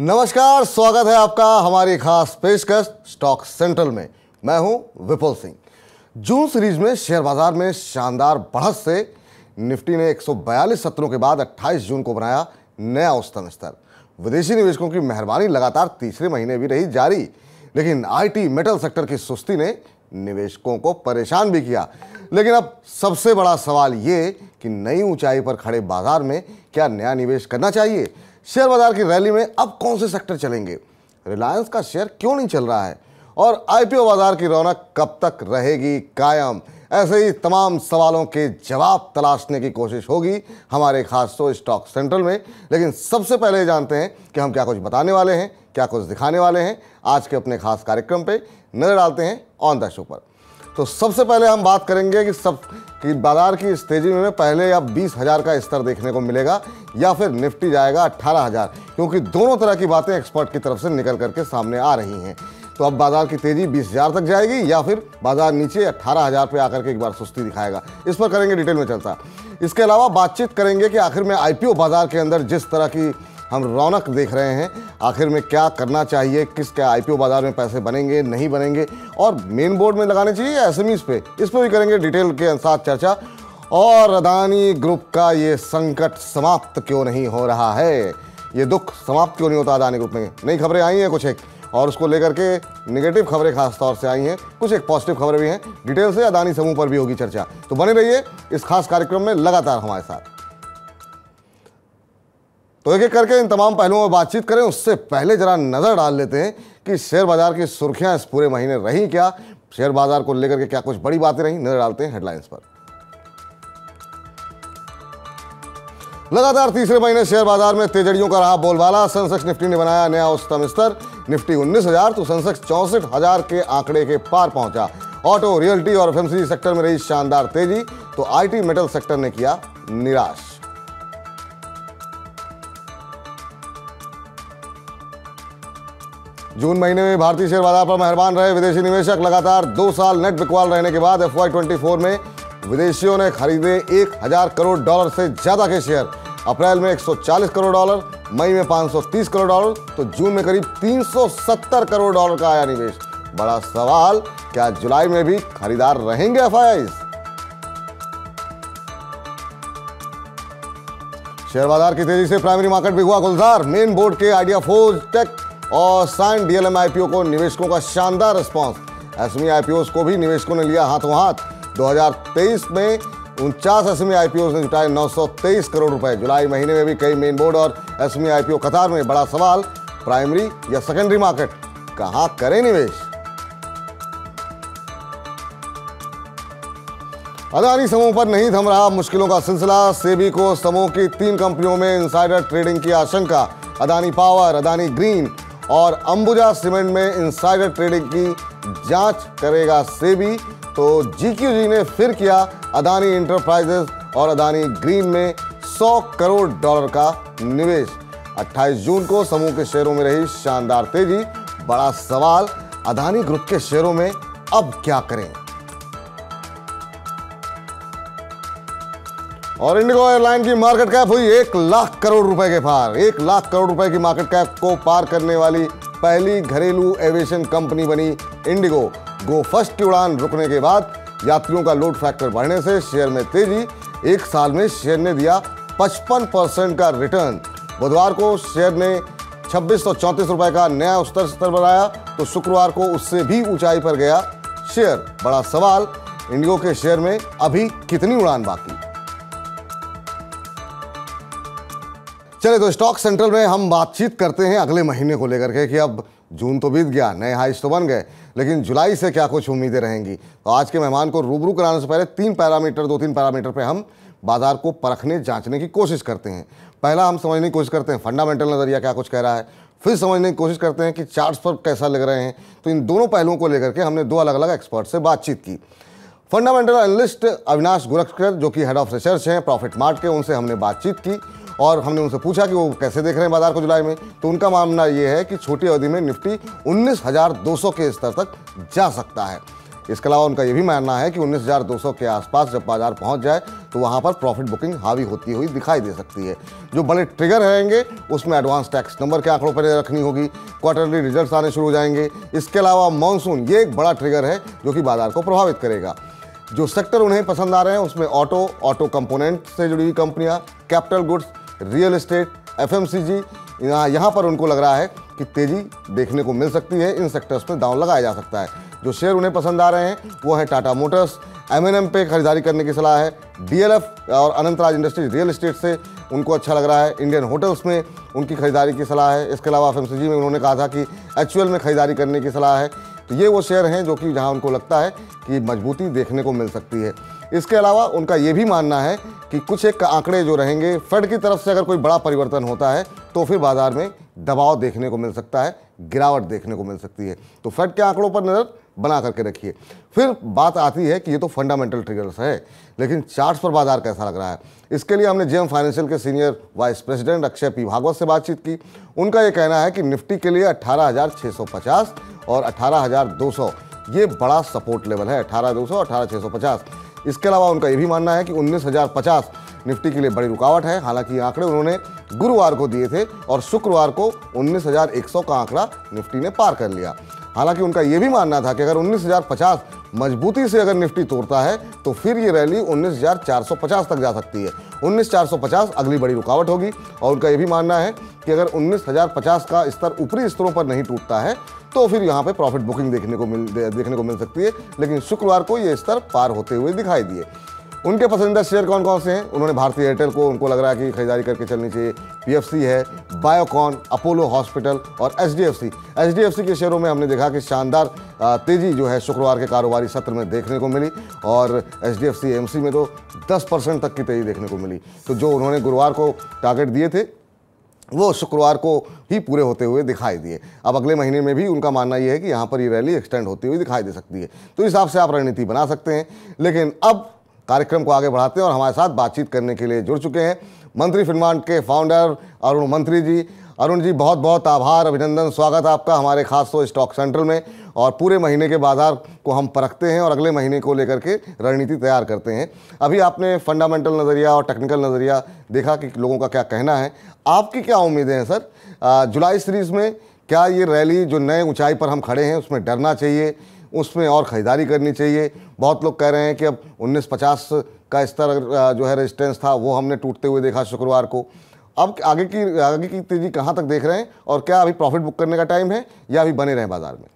नमस्कार, स्वागत है आपका हमारी खास पेशकश स्टॉक सेंट्रल में। मैं हूं विपुल सिंह। जून सीरीज में शेयर बाजार में शानदार बढ़त से निफ्टी ने 142 सत्रों के बाद 28 जून को बनाया नया उच्चतम स्तर। विदेशी निवेशकों की मेहरबानी लगातार तीसरे महीने भी रही जारी, लेकिन आईटी मेटल सेक्टर की सुस्ती ने निवेशकों को परेशान भी किया। लेकिन अब सबसे बड़ा सवाल ये कि नई ऊंचाई पर खड़े बाजार में क्या नया निवेश करना चाहिए? शेयर बाजार की रैली में अब कौन से सेक्टर चलेंगे? रिलायंस का शेयर क्यों नहीं चल रहा है? और आईपीओ बाजार की रौनक कब तक रहेगी कायम? ऐसे ही तमाम सवालों के जवाब तलाशने की कोशिश होगी हमारे खास शो स्टॉक सेंट्रल में। लेकिन सबसे पहले जानते हैं कि हम क्या कुछ बताने वाले हैं, क्या कुछ दिखाने वाले हैं आज के अपने खास कार्यक्रम पे। नजर डालते हैं ऑन द शो पर। तो सबसे पहले हम बात करेंगे कि बाजार की इस तेजी में पहले अब 20,000 का स्तर देखने को मिलेगा या फिर निफ्टी जाएगा 18,000, क्योंकि दोनों तरह की बातें एक्सपर्ट की तरफ से निकल करके सामने आ रही हैं। तो अब बाजार की तेजी 20,000 तक जाएगी या फिर बाजार नीचे 18,000 पे आकर के एक बार सुस्ती दिखाएगा। इस पर करेंगे डिटेल में चर्चा। इसके अलावा बातचीत करेंगे कि आखिर में आईपीओ बाजार के अंदर जिस तरह की हम रौनक देख रहे हैं, आखिर में क्या करना चाहिए, किसके आईपीओ बाजार में पैसे बनेंगे नहीं बनेंगे, और मेन बोर्ड में लगाने चाहिए एसएमईज पे, इस पर भी करेंगे डिटेल के साथ चर्चा। और अदानी ग्रुप का ये संकट समाप्त क्यों नहीं हो रहा है, ये दुख समाप्त क्यों नहीं होता अदानी ग्रुप में? नई खबरें आई हैं कुछ एक, और उसको लेकर के नेगेटिव खबरें खास तौर से आई हैं, कुछ एक पॉजिटिव खबरें भी हैं। डिटेल से अदानी समूह पर भी होगी चर्चा। तो बने रहिए इस खास कार्यक्रम में लगातार हमारे साथ। तो एक एक करके इन तमाम पहलुओं में बातचीत करें। उससे पहले जरा नजर डाल लेते हैं कि शेयर बाजार की सुर्खियां इस पूरे महीने रही क्या, शेयर बाजार को लेकर के क्या कुछ बड़ी बातें रही। नजर डालते हैं हेडलाइंस पर। लगातार तीसरे महीने शेयर बाजार में तेजड़ियों का रहा बोलबाला। सेंसेक्स निफ्टी ने बनाया नया उच्चतम स्तर। निफ्टी 19,000 तो सेंसेक्स 64,000 के आंकड़े के पार पहुंचा। ऑटो, रियल्टी और एफएमसीजी सेक्टर में रही शानदार तेजी, तो आईटी मेटल सेक्टर ने किया निराश। जून महीने में भारतीय शेयर बाजार पर मेहरबान रहे विदेशी निवेशक। लगातार 2 साल नेट बिकवाल रहने के बाद FY24 में विदेशियों ने खरीदे 1,000 करोड़ डॉलर से ज्यादा के शेयर। अप्रैल में 140 करोड़ डॉलर, मई में 530 करोड़ डॉलर, तो जून में करीब 370 करोड़ डॉलर का आया निवेश। बड़ा सवाल, क्या जुलाई में भी खरीदार रहेंगे एफआईआईज? शेयर बाजार की तेजी से प्राइमरी मार्केट भी हुआ गुलजार। मेन बोर्ड के आइडिया फोर्ज टेक और साइन डीएलएम आईपीओ को निवेशकों का शानदार रिस्पांस। एसएमई आईपीओ को भी निवेशकों ने लिया हाथों हाथ। 2023 में 49 एसएमई आईपीओ ने जुटाए 923 करोड़ रुपए। जुलाई महीने में भी कई मेन बोर्ड और एसएमई आईपीओ कतार में। बड़ा सवाल, प्राइमरी या सेकेंडरी मार्केट, कहां करें निवेश? अदानी समूह पर नहीं थम रहा मुश्किलों का सिलसिला। सेबी को समूह की 3 कंपनियों में इनसाइडर ट्रेडिंग की आशंका। अदानी पावर, अदानी ग्रीन और अंबुजा सीमेंट में इनसाइडर ट्रेडिंग की जांच करेगा सेबी। तो जीक्यूजी ने फिर किया अदानी इंटरप्राइजेज और अदानी ग्रीन में 100 करोड़ डॉलर का निवेश। 28 जून को समूह के शेयरों में रही शानदार तेजी। बड़ा सवाल, अदानी ग्रुप के शेयरों में अब क्या करें? और इंडिगो एयरलाइन की मार्केट कैप हुई 1 लाख करोड़ रुपए के पार। 1 लाख करोड़ रुपए की मार्केट कैप को पार करने वाली पहली घरेलू एविएशन कंपनी बनी इंडिगो। गो फर्स्ट की उड़ान रुकने के बाद यात्रियों का लोड फैक्टर बढ़ने से शेयर में तेजी। 1 साल में शेयर ने दिया 55% का रिटर्न। बुधवार को शेयर ने 2634 रुपए का नया उच्चतम स्तर बनाया, तो शुक्रवार को उससे भी ऊंचाई पर गया शेयर। बड़ा सवाल, इंडिगो के शेयर में अभी कितनी उड़ान बाकी? चले तो स्टॉक सेंट्रल में हम बातचीत करते हैं अगले महीने को लेकर के कि अब जून तो बीत गया, नए हाइस तो बन गए, लेकिन जुलाई से क्या कुछ उम्मीदें रहेंगी। तो आज के मेहमान को रूबरू कराने से पहले 2-3 पैरामीटर पे हम बाजार को परखने जांचने की कोशिश करते हैं। पहला हम समझने की कोशिश करते हैं फंडामेंटल नज़रिया क्या कुछ कह रहा है, फिर समझने की कोशिश करते हैं कि चार्ट्स पर कैसा लग रहे हैं। तो इन दोनों पहलुओं को लेकर के हमने 2 अलग अलग एक्सपर्ट से बातचीत की। फंडामेंटल एनालिस्ट अविनाश गुरक्षकर, जो कि हेड ऑफ रिसर्च हैं प्रॉफिट मार्ट के, उनसे हमने बातचीत की और हमने उनसे पूछा कि वो कैसे देख रहे हैं बाजार को जुलाई में। तो उनका मानना ये है कि छोटी अवधि में निफ्टी 19,200 के स्तर तक जा सकता है। इसके अलावा उनका ये भी मानना है कि 19,200 के आसपास जब बाजार पहुंच जाए तो वहाँ पर प्रॉफिट बुकिंग हावी होती हुई दिखाई दे सकती है। जो बड़े ट्रिगर रहेंगे उसमें एडवांस टैक्स नंबर के आंकड़ों पर रखनी होगी, क्वार्टरली रिजल्ट्स आने शुरू हो जाएंगे। इसके अलावा मानसून, ये एक बड़ा ट्रिगर है जो कि बाजार को प्रभावित करेगा। जो सेक्टर उन्हें पसंद आ रहे हैं उसमें ऑटो कंपोनेंट से जुड़ी हुई कंपनियां, capital goods, real estate, FMCG, यहाँ पर उनको लग रहा है कि तेजी देखने को मिल सकती है। इन सेक्टर्स में दांव लगाया जा सकता है। जो शेयर उन्हें पसंद आ रहे हैं वो है टाटा मोटर्स, M&M पे खरीदारी करने की सलाह है, DLF और अनंतराज इंडस्ट्रीज रियल एस्टेट से उनको अच्छा लग रहा है, इंडियन होटल्स में उनकी खरीदारी की सलाह है। इसके अलावा FMCG में उन्होंने कहा था कि HUL में खरीदारी करने की सलाह है। तो ये वो शेयर हैं जो कि जहां उनको लगता है कि मजबूती देखने को मिल सकती है। इसके अलावा उनका ये भी मानना है कि कुछ एक आंकड़े जो रहेंगे, फेड की तरफ से अगर कोई बड़ा परिवर्तन होता है तो फिर बाजार में दबाव देखने को मिल सकता है, गिरावट देखने को मिल सकती है। तो फेड के आंकड़ों पर नज़र बना करके रखिए। फिर बात आती है कि ये तो फंडामेंटल ट्रिगर्स है, लेकिन चार्ट्स पर बाजार कैसा लग रहा है। इसके लिए हमने JM फाइनेंशियल के senior vice president Akshay P. Bhagwat से बातचीत की। उनका ये कहना है कि निफ्टी के लिए 18,650 और 18,200 ये बड़ा सपोर्ट लेवल है, 18,200 और 18,650। इसके अलावा उनका ये भी मानना है कि 19,050 निफ्टी के लिए बड़ी रुकावट है। हालांकि ये आंकड़े उन्होंने गुरुवार को दिए थे और शुक्रवार को 19,100 का आंकड़ा निफ्टी ने पार कर लिया। हालांकि उनका ये भी मानना था कि अगर 19,050 मजबूती से अगर निफ्टी तोड़ता है तो फिर ये रैली 19,450 तक जा सकती है। 19,450 अगली बड़ी रुकावट होगी। और उनका ये भी मानना है कि अगर 19,050 का स्तर ऊपरी स्तरों पर नहीं टूटता है तो फिर यहाँ पे प्रॉफिट बुकिंग देखने को मिल सकती है। लेकिन शुक्रवार को ये स्तर पार होते हुए दिखाई दिए। उनके पसंदीदा शेयर कौन कौन से हैं? उन्होंने भारतीय एयरटेल को उनको लग रहा है कि खरीदारी करके चलनी चाहिए, PFC है, बायोकॉन, अपोलो हॉस्पिटल और HDFC के शेयरों में हमने देखा कि शानदार तेजी जो है शुक्रवार के कारोबारी सत्र में देखने को मिली और HDFC AMC में तो 10% तक की तेजी देखने को मिली। तो जो उन्होंने गुरुवार को टारगेट दिए थे वो शुक्रवार को ही पूरे होते हुए दिखाई दिए। अब अगले महीने में भी उनका मानना यह है कि यहाँ पर ये रैली एक्सटेंड होती हुई दिखाई दे सकती है। तो इस हिसाब से आप रणनीति बना सकते हैं। लेकिन अब कार्यक्रम को आगे बढ़ाते हैं और हमारे साथ बातचीत करने के लिए जुड़ चुके हैं मंत्री फिनमार्ट के फाउंडर अरुण मंत्री जी। अरुण जी, बहुत बहुत आभार, अभिनंदन, स्वागत आपका हमारे खास शो स्टॉक सेंट्रल में। और पूरे महीने के बाजार को हम परखते हैं और अगले महीने को लेकर के रणनीति तैयार करते हैं। अभी आपने फंडामेंटल नज़रिया और टेक्निकल नज़रिया देखा कि लोगों का क्या कहना है। आपकी क्या उम्मीदें हैं सर? जुलाई सीरीज़ में क्या ये रैली जो नए ऊंचाई पर हम खड़े हैं उसमें डरना चाहिए, उसमें और ख़रीदारी करनी चाहिए? बहुत लोग कह रहे हैं कि अब 1950 का स्तर जो है रेजिस्टेंस था वो हमने टूटते हुए देखा शुक्रवार को। अब आगे की तेज़ी कहाँ तक देख रहे हैं और क्या अभी प्रॉफिट बुक करने का टाइम है या अभी बने रहें बाजार में?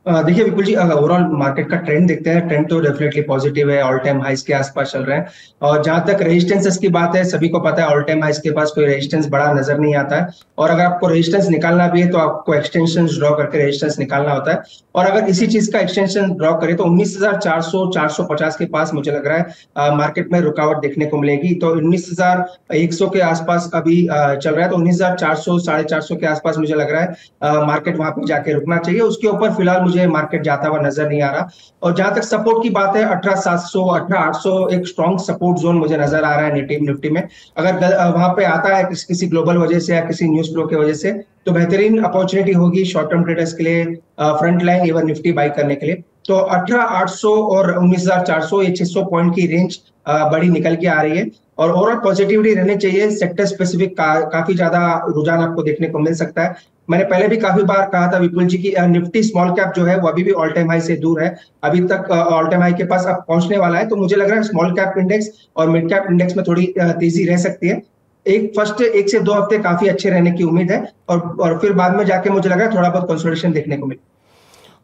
देखिए विपुल जी, ओवरऑल मार्केट का ट्रेंड देखते हैं। ट्रेंड तो डेफिनेटली पॉजिटिव है, ऑल टाइम हाइस के आसपास चल रहे हैं। और जहां तक रेजिस्टेंसेस की बात है, सभी को पता है ऑल टाइम हाइस के पास कोई रेजिस्टेंस बड़ा नजर नहीं आता है। और अगर आपको रेजिस्टेंस निकालना भी है तो आपको एक्सटेंशन ड्रॉ करके रेजिस्टेंस निकालना होता है। और अगर इसी चीज का एक्सटेंशन ड्रॉ करें तो 19,400 450 के पास मुझे लग रहा है मार्केट में रुकावट देखने को मिलेगी। तो 19,100 के आसपास अभी चल रहा है, तो 19,400 450 के आसपास मुझे लग रहा है मार्केट वहां पर जाके रुकना चाहिए। उसके ऊपर फिलहाल मुझे मार्केट जाता हुआ नजर नहीं आ रहा। और जहां तक सपोर्ट की बात है, 18,700 18,800 एक स्ट्रॉन्ग सपोर्ट जोन मुझे नजर आ रहा है निफ्टी में। अगर वहां पे आता है किसी ग्लोबल वजह से या किसी न्यूज फ्लो की वजह से तो बेहतरीन अपॉर्चुनिटी होगी शॉर्ट टर्म ट्रेडर्स के लिए front line even Nifty by करने के लिए। तो 18,800 और 19,400 ये 600 पॉइंट की रेंज बड़ी निकल के आ रही है। और ओवरऑल पॉजिटिविटी रहनी चाहिए। सेक्टर स्पेसिफिक काफी ज्यादा रुझान आपको देखने को मिल सकता है। मैंने पहले भी काफी बार कहा था विपुल जी की निफ्टी स्मॉल कैप जो है वो अभी भी ऑल टाइम हाई से दूर है, अभी तक ऑल टाइम हाई के पास अब पहुंचने वाला है। तो मुझे लग रहा है स्मॉल कैप इंडेक्स और मिड कैप इंडेक्स में थोड़ी तेजी रह सकती है। एक से दो हफ्ते काफी अच्छे रहने की उम्मीद है और फिर बाद में जाके मुझे लग रहा है थोड़ा बहुत कंसोलिडेशन देखने को मिले।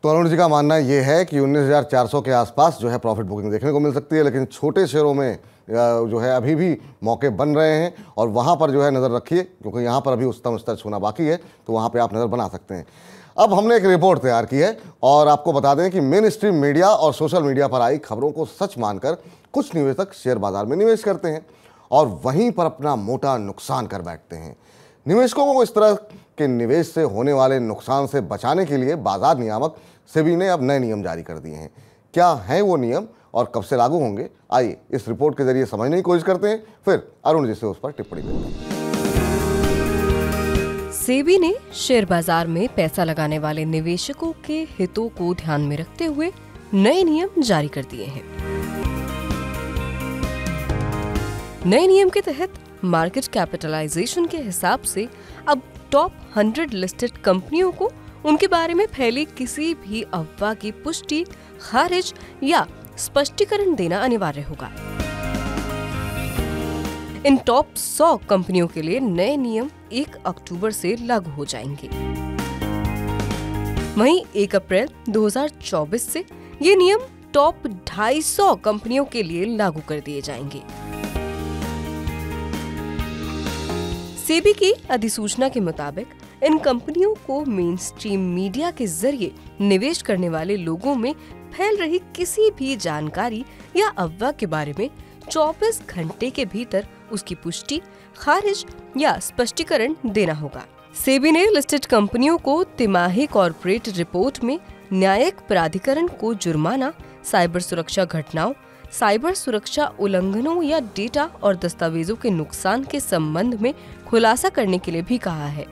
तो अरुण जी का मानना ये है कि 19,400 के आसपास जो है प्रॉफिट बुकिंग देखने को मिल सकती है, लेकिन छोटे शेयरों में जो है अभी भी मौके बन रहे हैं और वहाँ पर जो है नज़र रखिए, क्योंकि यहाँ पर अभी उच्चतम स्तर छूना बाकी है, तो वहाँ पे आप नज़र बना सकते हैं। अब हमने एक रिपोर्ट तैयार की है और आपको बता दें कि मेन स्ट्रीम मीडिया और सोशल मीडिया पर आई खबरों को सच मानकर कुछ निवेशक शेयर बाजार में निवेश करते हैं और वहीं पर अपना मोटा नुकसान कर बैठते हैं। निवेशकों को इस तरह के निवेश से होने वाले नुकसान से बचाने के लिए बाजार नियामक सेबी ने अब नए नियम जारी कर दिए हैं। क्या हैं वो नियम और कब से लागू होंगे, आइए इस रिपोर्ट के जरिए समझने की कोशिश करते हैं, फिर अरुण जी से उस पर टिप्पणी करते हैं। सेबी ने शेयर बाजार में पैसा लगाने वाले निवेशकों के हितों को ध्यान में रखते हुए नए नियम जारी कर दिए हैं। नए नियम के तहत मार्केट कैपिटलाइजेशन के हिसाब से अब टॉप 100 लिस्टेड कंपनियों को उनके बारे में फैली किसी भी अफवाह की पुष्टि, खारिज या स्पष्टीकरण देना अनिवार्य होगा। इन टॉप 100 कंपनियों के लिए नए नियम 1 अक्टूबर से लागू हो जाएंगे। वहीं 1 अप्रैल 2024 से ये नियम टॉप 250 कंपनियों के लिए लागू कर दिए जाएंगे। सेबी की अधिसूचना के मुताबिक इन कंपनियों को मेन स्ट्रीम मीडिया के जरिए निवेश करने वाले लोगों में फैल रही किसी भी जानकारी या अफवाह के बारे में 24 घंटे के भीतर उसकी पुष्टि, खारिज या स्पष्टीकरण देना होगा। सेबी ने लिस्टेड कंपनियों को तिमाही कॉर्पोरेट रिपोर्ट में न्यायिक प्राधिकरण को जुर्माना, साइबर सुरक्षा घटनाओं, साइबर सुरक्षा उल्लंघनों या डेटा और दस्तावेजों के नुकसान के संबंध में खुलासा करने के लिए भी कहा है।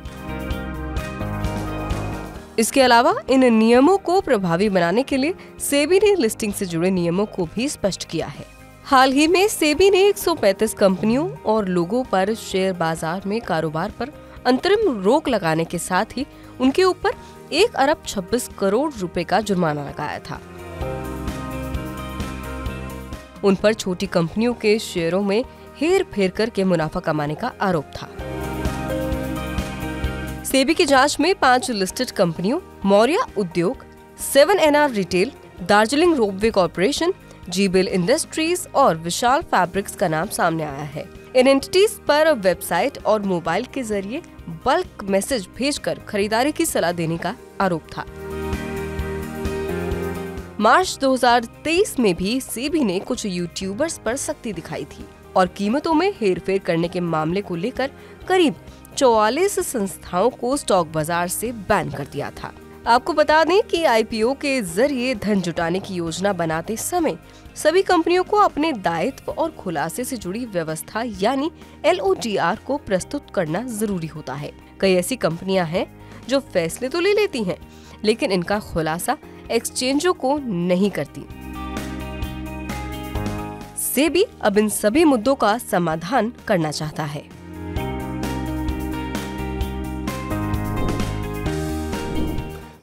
इसके अलावा इन नियमों को प्रभावी बनाने के लिए सेबी ने लिस्टिंग से जुड़े नियमों को भी स्पष्ट किया है। हाल ही में सेबी ने 135 कंपनियों और लोगों पर शेयर बाजार में कारोबार पर अंतरिम रोक लगाने के साथ ही उनके ऊपर 1 अरब 26 करोड़ रुपए का जुर्माना लगाया था। उन पर छोटी कंपनियों के शेयरों में हेर फेर करके मुनाफा कमाने का आरोप था। सेबी की जांच में 5 लिस्टेड कंपनियों Maurya Udyog, 7NR retail, Darjeeling ropeway corporation, जीबेल इंडस्ट्रीज और विशाल फैब्रिक्स का नाम सामने आया है। इन एंटिटीज पर वेबसाइट और मोबाइल के जरिए बल्क मैसेज भेजकर खरीदारी की सलाह देने का आरोप था। मार्च 2023 में भी सेबी ने कुछ यूट्यूबर्स पर सख्ती दिखाई थी और कीमतों में हेरफेर करने के मामले को लेकर करीब 44 संस्थाओं को स्टॉक बाजार से बैन कर दिया था। आपको बता दें कि आईपीओ के जरिए धन जुटाने की योजना बनाते समय सभी कंपनियों को अपने दायित्व और खुलासे से जुड़ी व्यवस्था यानी LODR को प्रस्तुत करना जरूरी होता है। कई ऐसी कंपनियां हैं जो फैसले तो ले लेती हैं, लेकिन इनका खुलासा एक्सचेंजों को नहीं करती। सेबी अब इन सभी मुद्दों का समाधान करना चाहता है।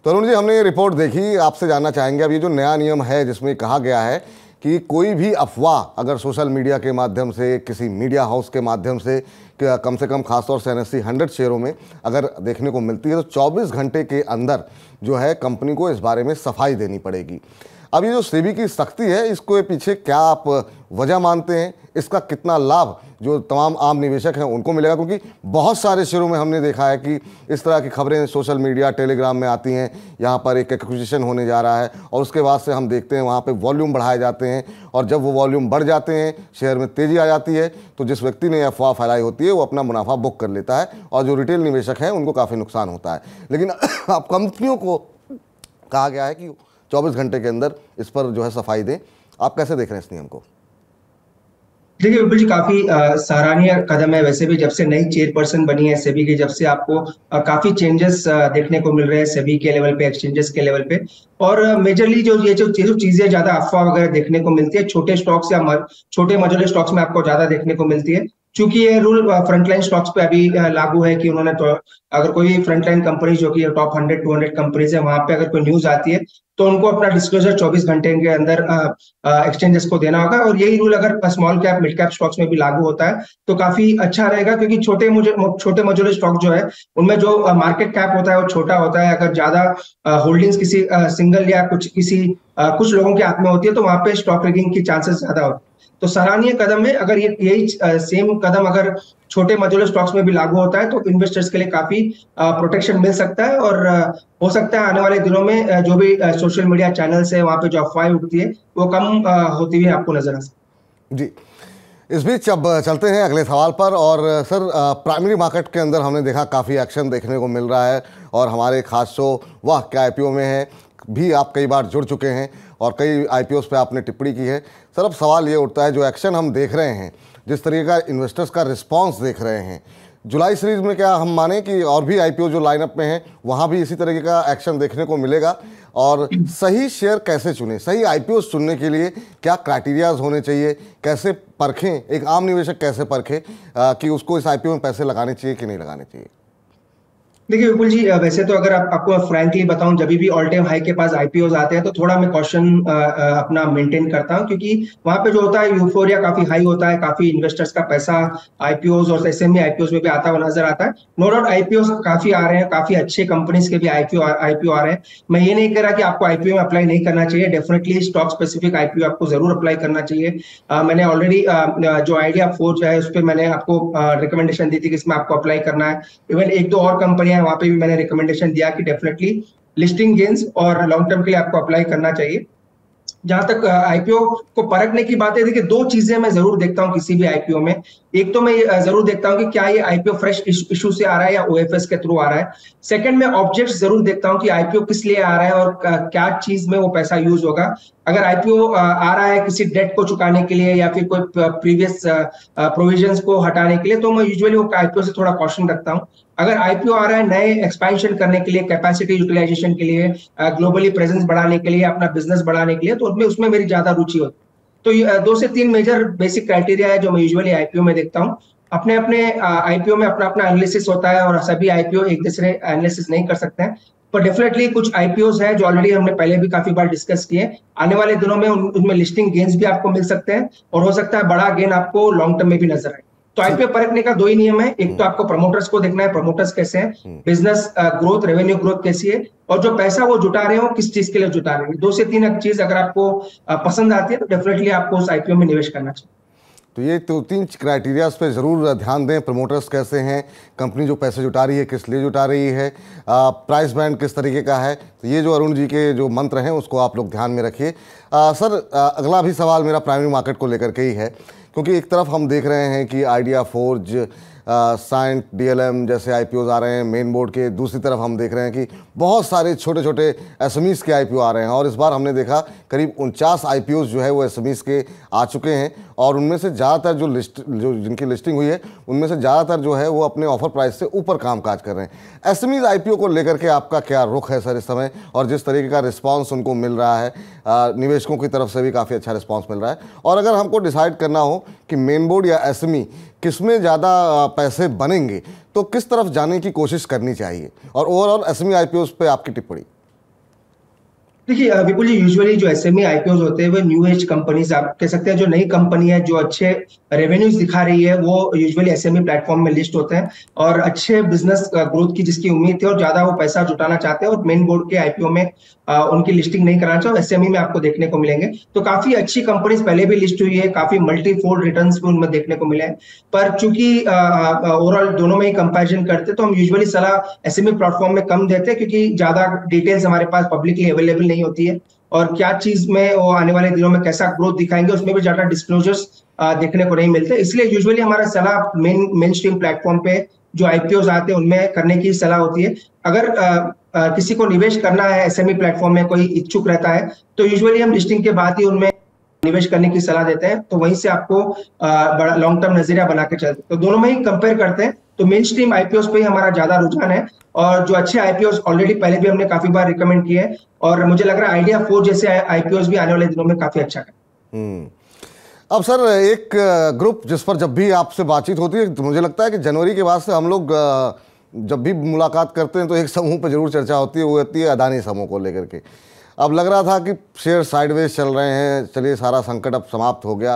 तो अरुण जी, हमने ये रिपोर्ट देखी, आपसे जानना चाहेंगे अब ये जो नया नियम है जिसमें कहा गया है कि कोई भी अफवाह अगर सोशल मीडिया के माध्यम से, किसी मीडिया हाउस के माध्यम से कम से कम खासतौर से NSE 100 शेयरों में अगर देखने को मिलती है तो 24 घंटे के अंदर जो है कंपनी को इस बारे में सफाई देनी पड़ेगी। अब ये जो सेबी की सख्ती है, इसको पीछे क्या आप वजह मानते हैं? इसका कितना लाभ जो तमाम आम निवेशक हैं उनको मिलेगा? क्योंकि बहुत सारे शेयरों में हमने देखा है कि इस तरह की खबरें सोशल मीडिया, टेलीग्राम में आती हैं, यहाँ पर एक एक्विजिशन होने जा रहा है और उसके बाद से हम देखते हैं वहाँ पे वॉल्यूम बढ़ाए जाते हैं और जब वो वॉल्यूम बढ़ जाते हैं, शेयर में तेज़ी आ जाती है तो जिस व्यक्ति ने अफवाह फैलाई होती है वो अपना मुनाफा बुक कर लेता है और जो रिटेल निवेशक हैं उनको काफ़ी नुकसान होता है। लेकिन अब कंपनियों को कहा गया है कि 24 घंटे के अंदर इस पर जो है सफाई दें। आप कैसे देख रहे हैं इस नियम को? देखिए विपुल जी, काफी सराहनीय कदम है। वैसे भी जब से नई चेयरपर्सन बनी है सेबी की, जब से आपको काफी चेंजेस देखने को मिल रहे हैं सेबी के लेवल पे, एक्सचेंजेस के लेवल पे। और मेजरली जो चीजें ज्यादा अफवाह वगैरह देखने को मिलती है छोटे स्टॉक्स या छोटे मझोले स्टॉक्स में आपको ज्यादा देखने को मिलती है। चूंकि ये रूल फ्रंटलाइन स्टॉक्स पे अभी लागू है कि उन्होंने तो अगर कोई फ्रंटलाइन कंपनी जो कि टॉप 100-200 कंपनीज है, वहां पे अगर कोई न्यूज आती है तो उनको अपना डिस्क्लोजर 24 घंटे के अंदर एक्सचेंजेस को देना होगा। और यही रूल अगर small cap, mid cap stocks में भी लागू होता है तो काफी अच्छा रहेगा, क्योंकि छोटे मझोले स्टॉक जो है उनमें जो मार्केट कैप होता है वो छोटा होता है। अगर ज्यादा होल्डिंग्स किसी सिंगल या कुछ लोगों के हाथ में होती है तो वहां पे स्टॉक रिगिंग की चांसेस ज्यादा होते हैं। तो सराहनीय कदम है। अगर यही सेम कदम अगर छोटे मझोले स्टॉक्स में भी लागू होता है तो इन्वेस्टर्स के लिए काफी प्रोटेक्शन मिल सकता है और हो सकता है आने वाले दिनों में जो भी सोशल मीडिया चैनल्स है वहां पे जो अफवाहें उठती है वो कम होती हुई आपको नजर आ सकती है। जी, इस बीच अब चलते हैं अगले सवाल पर। और सर, प्राइमरी मार्केट के अंदर हमने देखा काफ़ी एक्शन देखने को मिल रहा है और हमारे खास शो वाह क्या IPO में है भी आप कई बार जुड़ चुके हैं और कई IPOs पे आपने टिप्पणी की है। सर, अब सवाल ये उठता है, जो एक्शन हम देख रहे हैं, जिस तरीके का इन्वेस्टर्स का रिस्पांस देख रहे हैं, जुलाई सीरीज में क्या हम माने कि और भी आईपीओ जो लाइनअप में हैं वहाँ भी इसी तरीके का एक्शन देखने को मिलेगा? और सही शेयर कैसे चुनें, सही आईपीओ चुनने के लिए क्या क्राइटेरियाज होने चाहिए, कैसे परखें, एक आम निवेशक कैसे परखे कि उसको इस आईपीओ में पैसे लगाने चाहिए कि नहीं लगाने चाहिए? देखिए विपुल जी, वैसे तो अगर आपको फ्रैंकली बताऊं, जब भी ऑल टाइम हाई के पास आईपीओज आते हैं तो थोड़ा मैं कॉशन अपना मेंटेन करता हूं, क्योंकि वहां पे जो होता है यूफोरिया काफी हाई होता है, काफी इन्वेस्टर्स का पैसा आईपीओज और एसएमई आईपीओज में भी आता हुआ नजर आता है। नो डाउट आईपीओज काफी आ रहे हैं, काफी अच्छे कंपनीज के भी आईपीओ आ रहे हैं। मैं ये नहीं कह रहा कि आपको आईपीओ में अप्लाई नहीं करना चाहिए, डेफिनेटली स्टॉक स्पेसिफिक आईपीओ आपको जरूर अप्लाई करना चाहिए। मैंने ऑलरेडी जो आइडिया फोर्ज है उस पर मैंने आपको रिकमेंडेशन दी थी कि इसमें आपको अप्लाई करना है। इवन एक दो और कंपनियां वहां पे भी मैंने रिकमेंडेशन दिया कि डेफिनेटली लिस्टिंग गेन्स और लॉन्ग टर्म के लिए आपको अप्लाई करना चाहिए। जहां तक आईपीओ को परखने की बात है, देखिए दो चीजें मैं जरूर देखता हूं किसी भी आईपीओ में। एक तो मैं जरूर देखता हूं कि क्या ये आईपीओ फ्रेश इशू से आ रहा है या ओएफएस के थ्रू आ रहा है। सेकंड, मैं ऑब्जेक्ट्स जरूर देखता हूँ कि आईपीओ किस लिए आ रहा है और क्या चीज में वो पैसा यूज होगा। अगर आईपीओ आ रहा है किसी डेट को चुकाने के लिए या फिर कोई प्रीवियस प्रोविजंस को हटाने के लिए, तो मैं यूजुअली वो आईपीओ से थोड़ा कॉशन रखता हूँ। अगर आईपीओ आ रहा है नए एक्सपेंशन करने के लिए, कैपेसिटी यूटिलाइजेशन के लिए, ग्लोबली प्रेजेंस बढ़ाने के लिए, अपना बिजनेस बढ़ाने के लिए, तो उसमें मेरी ज्यादा रुचि होती है। तो ये 2 से 3 मेजर बेसिक क्राइटेरिया है जो मैं यूजुअली आईपीओ में देखता हूँ। अपने अपने आईपीओ में अपना अपना एनालिसिस होता है और सभी आईपीओ एक दूसरे एनालिसिस नहीं कर सकते हैं, पर डेफिनेटली कुछ आईपीओस है जो ऑलरेडी हमने पहले भी काफी बार डिस्कस किए। आने वाले दिनों में उनमें लिस्टिंग गेन्स भी आपको मिल सकते हैं और हो सकता है बड़ा गेन आपको लॉन्ग टर्म में भी नजर आए। तो आईपीओ परखने का 2 ही नियम है, एक तो आपको प्रमोटर्स को देखना है, प्रमोटर्स कैसे हैं, बिजनेस ग्रोथ, रेवेन्यू ग्रोथ कैसी है, और जो पैसा वो जुटा रहे हो किस चीज के लिए जुटा रहे हैं। 2 से 3 चीज अगर आपको पसंद आती है तो डेफिनेटली आपको उस आईपीओ में निवेश करना चाहिए। तो ये तो 3 क्राइटेरियाज पे ज़रूर ध्यान दें। प्रमोटर्स कैसे हैं, कंपनी जो पैसे जुटा रही है किस लिए जुटा रही है, प्राइस बैंड किस तरीके का है। तो ये जो अरुण जी के जो मंत्र हैं उसको आप लोग ध्यान में रखिए। सर, अगला भी सवाल मेरा प्राइमरी मार्केट को लेकर के ही है, क्योंकि एक तरफ हम देख रहे हैं कि आइडिया फोर्ज, साइंट, डीएलएम जैसे आईपीओज आ रहे हैं मेन बोर्ड के। दूसरी तरफ हम देख रहे हैं कि बहुत सारे छोटे छोटे एसएमईज के आईपीओ आ रहे हैं और इस बार हमने देखा करीब 49 आईपीओज जो है वो एसएमईज के आ चुके हैं और उनमें से ज़्यादातर जो जिनकी लिस्टिंग हुई है उनमें से ज़्यादातर जो है वो अपने ऑफर प्राइस से ऊपर कामकाज कर रहे हैं। एसएमईज आईपीओ को लेकर के आपका क्या रुख है सर इस समय, और जिस तरीके का रिस्पॉन्स उनको मिल रहा है, निवेशकों की तरफ से भी काफ़ी अच्छा रिस्पॉन्स मिल रहा है, और अगर हमको डिसाइड करना हो कि मेन बोर्ड या एसएमई किसमें ज़्यादा पैसे बनेंगे तो किस तरफ जाने की कोशिश करनी चाहिए, और ओवरऑल एसएमई आईपीओज पे आपकी टिप्पणी? देखिए विपुल जी, यूजुअली जो एसएमई आईपीओज होते हैं वो न्यू एज कंपनीज आप कह सकते हैं, जो नई कंपनी है जो अच्छे रेवेन्यूज दिखा रही है वो यूजुअली एसएमई प्लेटफॉर्म में लिस्ट होते हैं और अच्छे बिजनेस ग्रोथ की जिसकी उम्मीद थी और ज्यादा वो पैसा जुटाना चाहते हैं और मेन बोर्ड के आईपीओ में उनकी लिस्टिंग नहीं कराना चाहते, एसएमई में आपको देखने को मिलेंगे। तो काफी अच्छी कंपनीज पहले भी लिस्ट हुई है, काफी मल्टीफोल्ड रिटर्न्स भी उनमें देखने को मिले हैं, पर चूंकि ओवरऑल दोनों में ही कंपैरिजन करते तो हम यूजुअली सलाह एसएमई प्लेटफॉर्म में कम देते हैं, क्योंकि ज्यादा डिटेल्स हमारे पास पब्लिकली अवेलेबल नहीं होती है और क्या चीज में वो आने वाले दिनों में कैसा ग्रोथ दिखाएंगे उसमें भी ज्यादा डिस्क्लोजर्स देखने को नहीं मिलते। इसलिए यूजुअली हमारा सलाह मेन स्ट्रीम प्लेटफॉर्म पे जो आईपीओज आते हैं उनमें करने की सलाह होती है। अगर किसी को निवेश करना है एसएमई प्लेटफॉर्म में, कोई इच्छुक रहता है तो यूजुअली हम लिस्टिंग के बाद ही उनमें निवेश करने की सलाह देते हैं, तो वहीं से आपको बड़ा लॉन्ग टर्म नजरिया बना के चलते, तो दोनों में ही कंपेयर करते हैं। तो मेन स्ट्रीम आईपीओ पे ही हमारा ज्यादा रुझान है और जो अच्छे आईपीओ ऑलरेडी पहले भी हमने काफी बार रिकमेंड किए हैं और मुझे लग रहा है आइडिया 4 जैसे आईपीओ भी आने वाले दिनों में काफी अच्छा करें। अब सर, एक ग्रुप जिस पर जब भी आपसे बातचीत होती है तो मुझे लगता है कि जनवरी के बाद से हम लोग जब भी मुलाकात करते हैं तो एक समूह पर जरूर चर्चा होती है, वो होती है अदानी समूह को लेकर के। अब लग रहा था कि शेयर साइडवेज चल रहे हैं, चलिए सारा संकट अब समाप्त हो गया,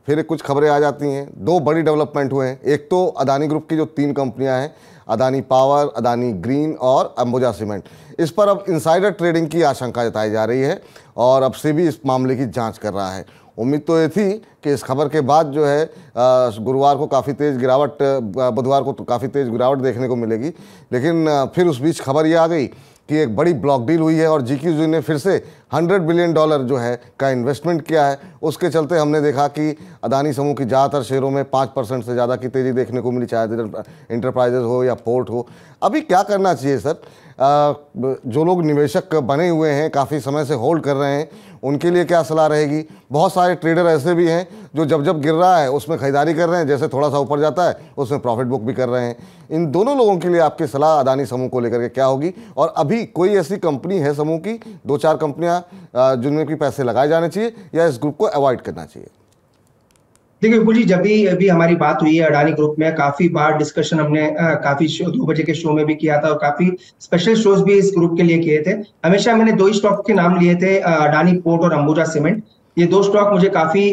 फिर कुछ खबरें आ जाती हैं। 2 बड़ी डेवलपमेंट हुए हैं, एक तो अदानी ग्रुप की जो 3 कंपनियां हैं, अदानी पावर, अदानी ग्रीन और अंबुजा सीमेंट, इस पर अब इनसाइडर ट्रेडिंग की आशंका जताई जा रही है और अब से भी इस मामले की जांच कर रहा है। उम्मीद तो ये थी कि इस खबर के बाद जो है गुरुवार को काफ़ी तेज़ गिरावट, बुधवार को तो काफ़ी तेज़ गिरावट देखने को मिलेगी, लेकिन फिर उस बीच खबर ये आ गई कि एक बड़ी ब्लॉक डील हुई है और GQG ने फिर से $100 बिलियन जो है का इन्वेस्टमेंट किया है। उसके चलते हमने देखा कि अदानी समूह की ज़्यादातर शेयरों में 5% से ज़्यादा की तेज़ी देखने को मिली, चाहे इंटरप्राइजेज हो या पोर्ट हो। अभी क्या करना चाहिए सर? जो लोग निवेशक बने हुए हैं, काफ़ी समय से होल्ड कर रहे हैं, उनके लिए क्या सलाह रहेगी? बहुत सारे ट्रेडर ऐसे भी हैं जो जब गिर रहा है उसमें खरीदारी कर रहे हैं, जैसे थोड़ा सा ऊपर जाता है उसमें प्रॉफिट बुक भी कर रहे हैं। इन दोनों लोगों के लिए आपकी सलाह अदानी समूह को लेकर के क्या होगी? और अभी कोई ऐसी कंपनी है समूह की, 2-4 कंपनियां जिनमें भी पैसे लगाए जाने चाहिए या इस ग्रुप को अवॉइड करना चाहिए? देखिए विपुल जी, जब भी अभी हमारी बात हुई है अडानी ग्रुप में, काफी बार डिस्कशन हमने काफी 2 बजे के शो में भी किया था और काफी स्पेशल शोज भी इस ग्रुप के लिए किए थे। हमेशा मैंने 2 ही स्टॉक के नाम लिए थे, अडानी पोर्ट और अंबुजा सीमेंट। ये 2 स्टॉक मुझे काफी